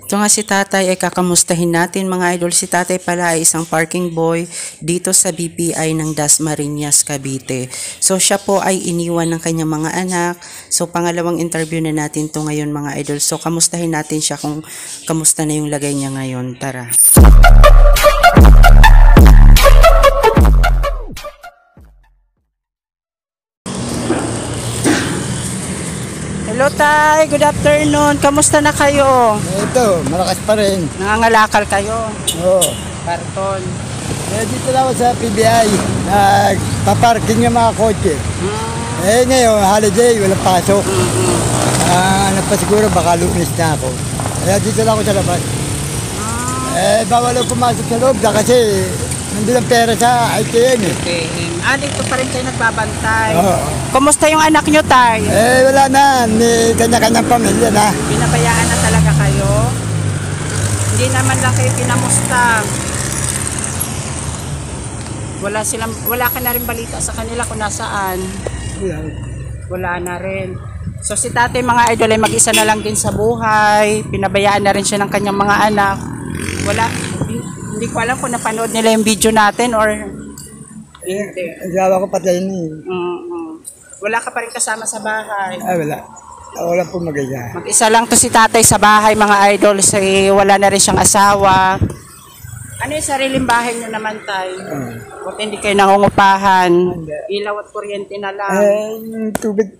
Ito nga si tatay ay kakamustahin natin mga idol. Si tatay pala ay isang parking boy dito sa BPI ng Dasmariñas, Cavite. So siya po ay iniwan ng kanyang mga anak. So pangalawang interview na natin to ngayon mga idol. So kamustahin natin siya kung kamusta na yung lagay niya ngayon. Tara. Hello tay, good afternoon. Kamusta na kayo? Ito, malakas pa rin. Nangangalakal kayo? Oo. Karton. Dito lang ako sa PBI. Nagpaparking yung mga kotse. Ngayon, holiday, walang pasok. Nagpasiguro baka lumis na ako. Kaya dito lang ako sa labas. Bawal ako pumasok sa loob kasi nandun ang pera sa ATM eh. ATM. Dito pa rin kayo nagbabantay. Oo. Kumusta yung anak nyo, tay? Wala na. Kanya-kanyang pamilya na. Pinabayaan na talaga kayo? Hindi naman lang kayo pinamusta. Wala ka na rin balita sa kanila kung nasaan. Wala na rin. So si tatay mga idol ay mag-isa na lang din sa buhay. Pinabayaan na rin siya ng kanyang mga anak. Hindi ko alam kung napanood nila yung video natin or hindi. Asawa ko patay na eh. Wala ka pa rin kasama sa bahay. Wala. Ako lang po mag-isa. Mag-isa lang to si tatay sa bahay mga idol. Wala na rin siyang asawa. Ano yung sariling bahay nyo naman tay? Kung hindi kayo nangungupahan. Ilaw at kuryente na lang. Yung tubig.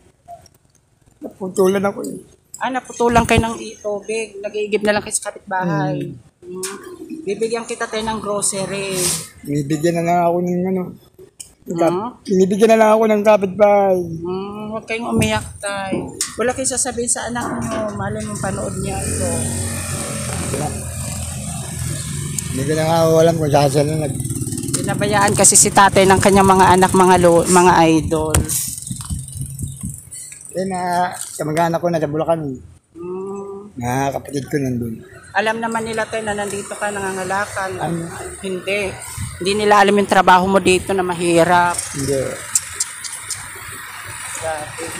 Naputulan ako eh. Naputulan kayo ng tubig. Nag-iigib na lang kayo sa kapitbahay. Bibigyan kita tayo ng grocery. Binibigyan na lang ako ng binibigyan na lang ako ng kapitbahay. Huwag kayong umiyak tayo. Wala kayong sasabihin sa anak nyo. Malay mong panood niya ito. Hindi ko na nga alam kung saan na Pinabayaan kasi si tatay ng kanyang mga anak, mga idol. Kamag-anak ko na sa Bulacan. Na kapatid ko nandun. Alam naman nila tayo na nandito ka nangangalakal. Hindi. Hindi nila alam yung trabaho mo dito na mahirap. Hindi.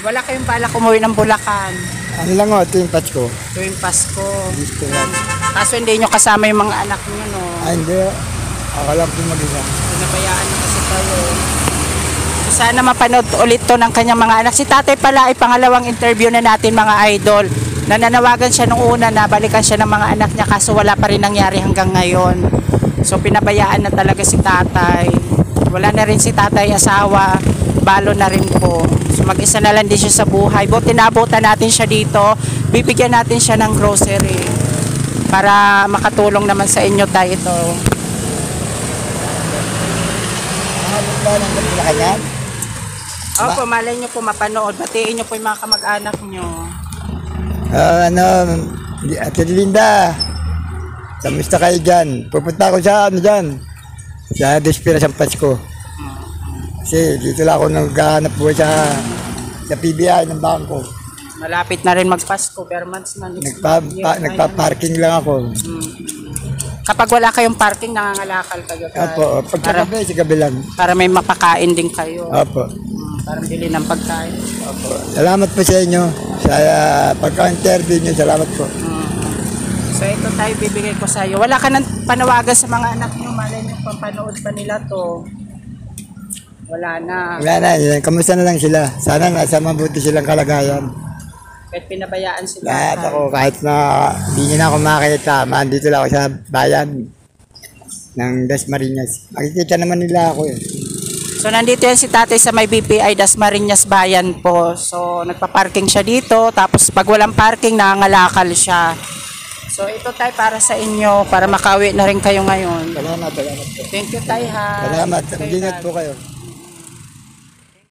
Wala kayong balak umuwi ng Bulacan. Ano lang o, ito yung Pasko. Tuwing Pasko. Gusto lang. Kaso hindi nyo kasama yung mga anak nyo, no? Hindi. Ako lang po mag-isa. Pinabayaan na kasi kayo. So, sana mapanood ulit to ng kanyang mga anak. Si tatay pala ay pangalawang interview na natin mga idol. Nananawagan siya nung una na balikan siya ng mga anak niya kaso wala pa rin nangyari hanggang ngayon. So pinabayaan na talaga si tatay. Wala na rin si tatay asawa. Balo na rin po. So mag-isa na lang din siya sa buhay. Buti naabutan natin siya dito. Bibigyan natin siya ng grocery para makatulong naman sa inyo tayo ito. Opo, malay nyo po mapanood. Batiin nyo po yung mga kamag-anak nyo. Ate Linda, kamusta kayo dyan? Pupunta ako sa sa Despera sa Pasko. Kasi dito lang ako naghahanap buhay sa PBI ng bangko. Malapit na rin magpasko, per months na. Nagpa-parking lang ako. Kapag wala kayong parking, nangangalakal kayo. Opo, pagkagabi, sa gabi lang. Para may mapakain din kayo. Opo. Para bili ng pagkain. Opo. Salamat po sa inyo. Sa pagka-interview nyo, salamat po. So ito tayo bibigay ko sa iyo. Wala ka nang panawagan sa mga anak nyo. Malay nyo panood pa nila to. Wala na. Wala na. Kamusta na lang sila? Sana nasa mabuti silang kalagayan. Kahit pinabayaan sila. Lahat ako, kahit na hindi nyo na ako makita, dito lang ako sa bayan ng Dasmariñas. Makikita naman nila ako eh. So nandito yan si tatay sa may BPI Dasmariñas Bayan po. So nagpa-parking siya dito. Tapos pag walang parking, nangangalakal siya. So ito tayo para sa inyo, para makauwi na rin kayo ngayon. Salamat po. Thank you tayo ha. Salamat. Ingat po kayo.